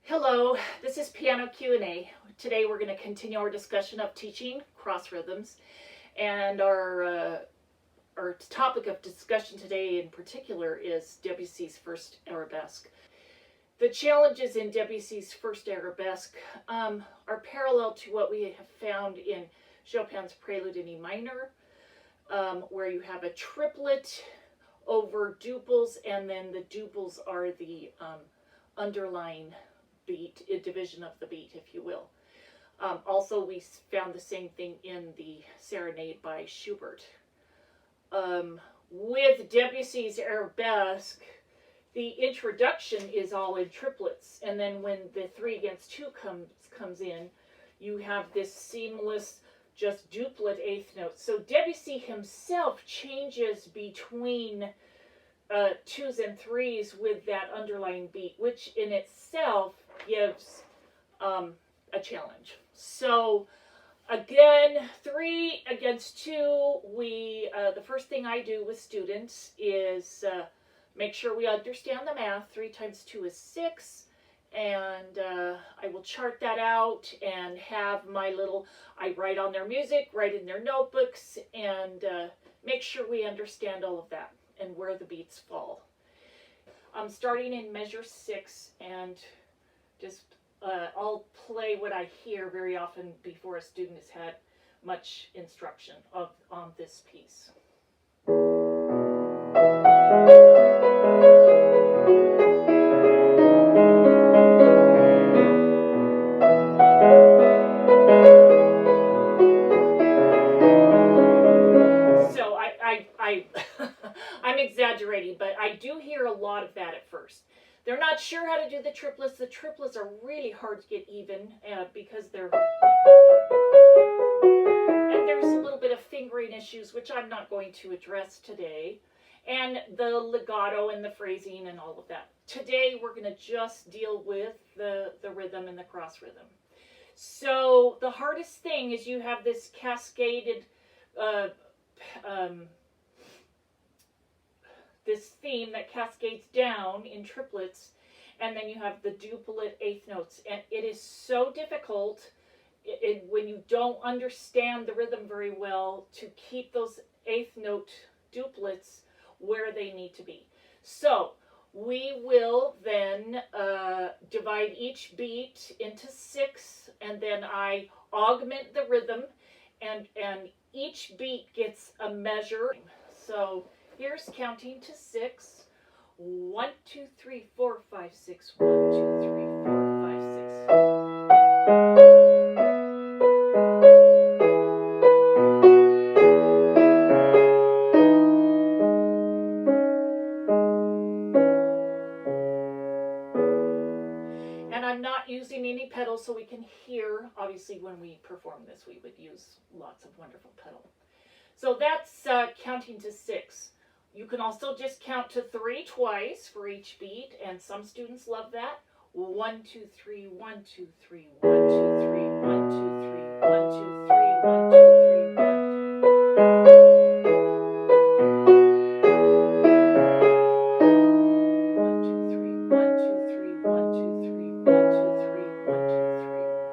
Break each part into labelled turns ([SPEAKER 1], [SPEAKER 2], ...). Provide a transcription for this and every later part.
[SPEAKER 1] Hello, this is Piano Q&A. Today we're going to continue our discussion of teaching cross rhythms, and our topic of discussion today in particular is Debussy's First Arabesque. The challenges in Debussy's First Arabesque are parallel to what we have found in Chopin's Prelude in E minor, where you have a triplet over duples, and then the duples are the underlying beat, a division of the beat, if you will. Also, we found the same thing in the Serenade by Schubert. With Debussy's Arabesque, the introduction is all in triplets, and then when the 3 against 2 comes in, you have this seamless, just duplet eighth note. So Debussy himself changes between 2s and 3s with that underlying beat, which in itself gives a challenge. So again, 3 against 2, the first thing I do with students is make sure we understand the math. 3 times 2 is 6, and I will chart that out and have I write on their music, write in their notebooks, and make sure we understand all of that and where the beats fall. I'm starting in measure 6, and just I'll play what I hear very often before a student has had much instruction on this piece. So I'm exaggerating, but I do hear a lot of that at first. They're not sure how to do the triplets. The triplets are really hard to get even because and there's a little bit of fingering issues, which I'm not going to address today, and the legato and the phrasing and all of that. Today we're going to just deal with the rhythm and the cross rhythm. So the hardest thing is you have this cascaded this theme that cascades down in triplets, and then you have the duplet eighth notes, and it is so difficult when you don't understand the rhythm very well to keep those eighth note duplets where they need to be. So we will then divide each beat into 6, and then I augment the rhythm, and each beat gets a measure. So here's counting to 6. 1, 2, 3, 4, 5, 6. 1, 2, 3, 4, 5, 6. And I'm not using any pedals so we can hear. Obviously, when we perform this, we would use lots of wonderful pedal. So that's counting to 6. You can also just count to 3 twice for each beat, and some students love that. 1, 2, 3, 1, 2, 3, 1, 2, 3, 1, 2, 3, 1, 2, 3, 1, 2, 3,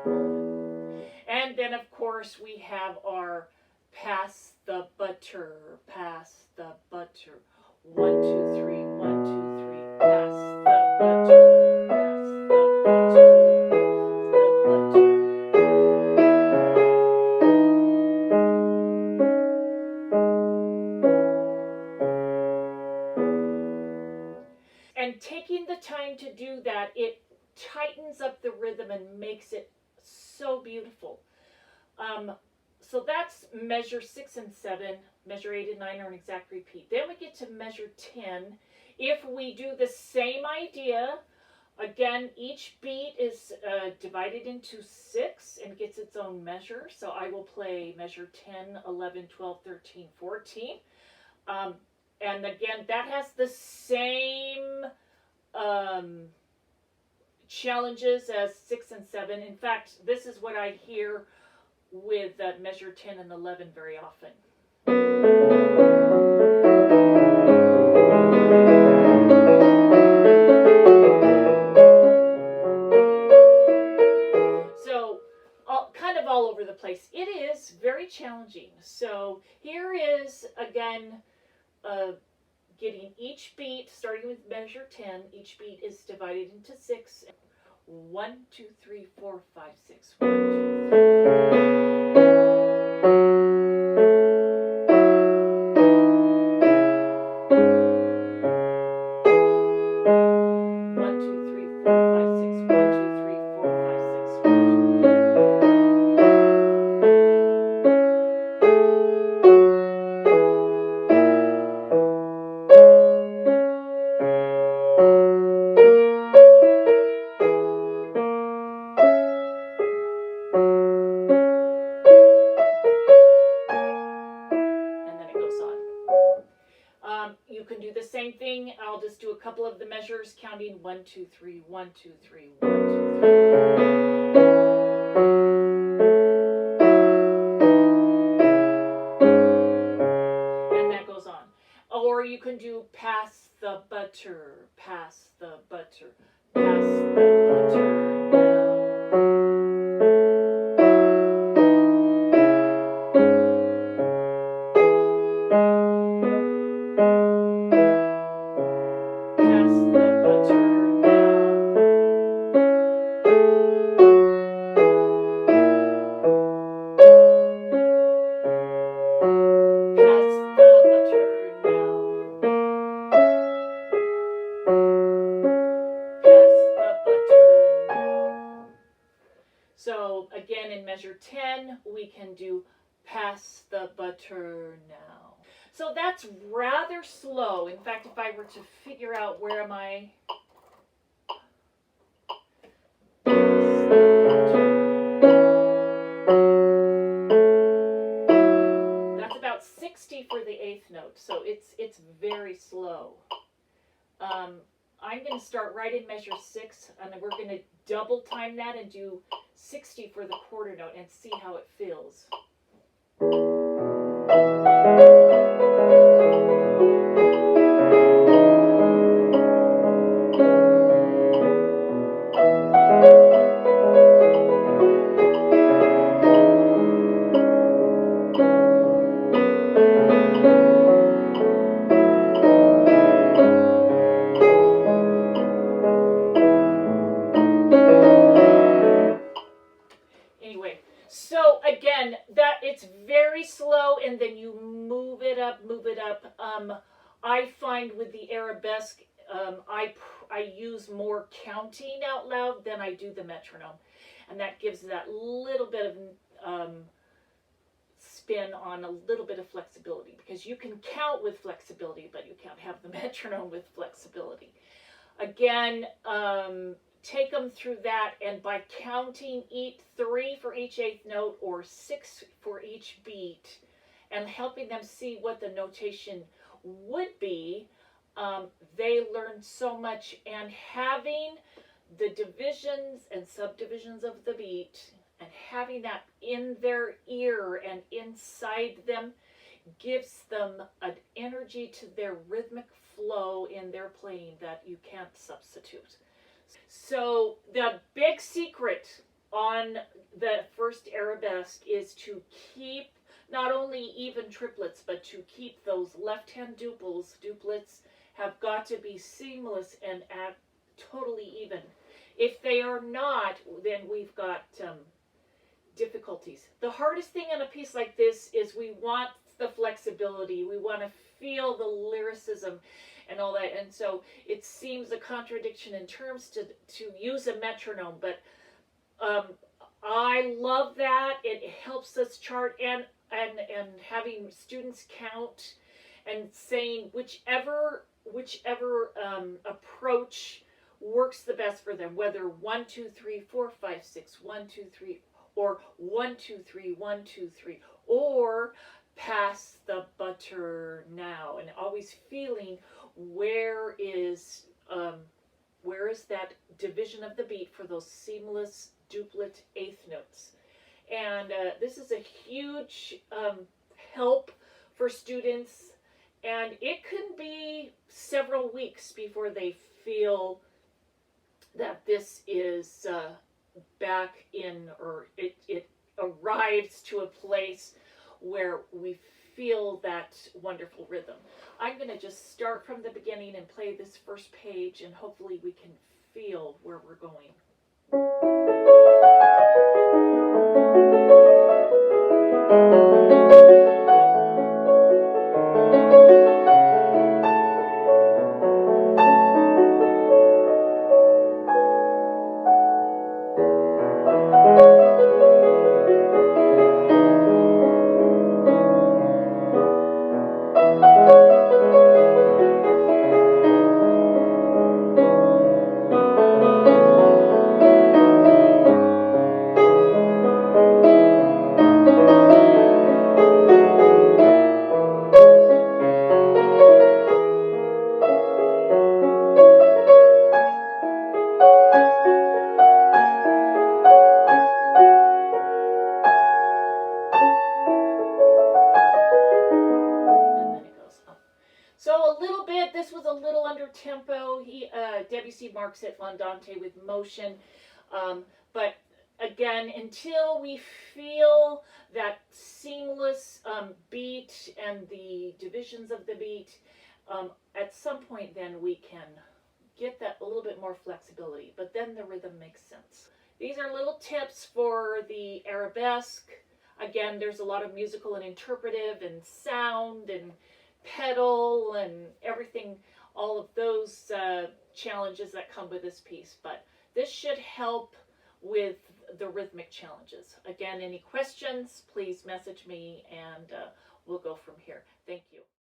[SPEAKER 1] 1. And then, of course, we have our pass the butter, pass the butter. 1, 2, 3, 1, 2, 3, pass the butter, pass the butter, the butter. And taking the time to do that, it tightens up the rhythm and makes it so beautiful. So that's measure 6 and 7. Measure 8 and 9 are an exact repeat. Then we get to measure 10. If we do the same idea, again, each beat is divided into 6 and gets its own measure. So I will play measure 10, 11, 12, 13, 14. And again, that has the same challenges as 6 and 7. In fact, this is what I hear with measure 10 and 11 very often. place. It is very challenging. So here is, again, getting each beat, starting with measure 10. Each beat is divided into 6. 1, 2, 3, 4, 5, 6. 1, 2, 3. You can do the same thing. I'll just do a couple of the measures, counting 1, 2, 3, 1, 2, 3, 1, 2, 3. And that goes on. Or you can do pass the butter, pass the butter, pass the butter. So again, in measure 10, we can do pass the butter now. So that's rather slow. In fact, if I were to figure out where am I, that's about 60 for the 8th note. So it's very slow. I'm going to start right in measure 6, and we're going to double time that and do 60 for the quarter note and see how it feels. So again, that it's very slow, and then you move it up, move it up. I find with the arabesque, I use more counting out loud than I do the metronome, and that gives that little bit of spin on a little bit of flexibility, because you can count with flexibility, but you can't have the metronome with flexibility. Again, take them through that, and by counting 3 for each 8th note or 6 for each beat, and helping them see what the notation would be, they learn so much. And having the divisions and subdivisions of the beat and having that in their ear and inside them gives them an energy to their rhythmic flow in their playing that you can't substitute. So the big secret on the first arabesque is to keep not only even triplets, but to keep those left-hand duplets have got to be seamless and totally even. If they are not, then we've got difficulties. The hardest thing in a piece like this is we want the flexibility. We want to feel the lyricism and all that, and so it seems a contradiction in terms to use a metronome, but I love that. It helps us chart and having students count and saying whichever approach works the best for them, whether 1, 2, 3, 4, 5, 6, 1, 2, 3, or 1, 2, 3, 1, 2, 3, or pass the butter now, and always feeling where is that division of the beat for those seamless duplet 8th notes. And this is a huge help for students, and it can be several weeks before they feel that this is back in, or it arrives to a place where we feel that wonderful rhythm. I'm going to just start from the beginning and play this first page, and hopefully we can feel where we're going. This was a little under tempo. Debussy marks it andante with motion, but again, until we feel that seamless beat and the divisions of the beat, at some point then we can get that a little bit more flexibility, but then the rhythm makes sense. These are little tips for the arabesque. Again, there's a lot of musical and interpretive and sound and pedal and everything, all of those challenges that come with this piece. But this should help with the rhythmic challenges. Again, any questions, please message me and we'll go from here. Thank you.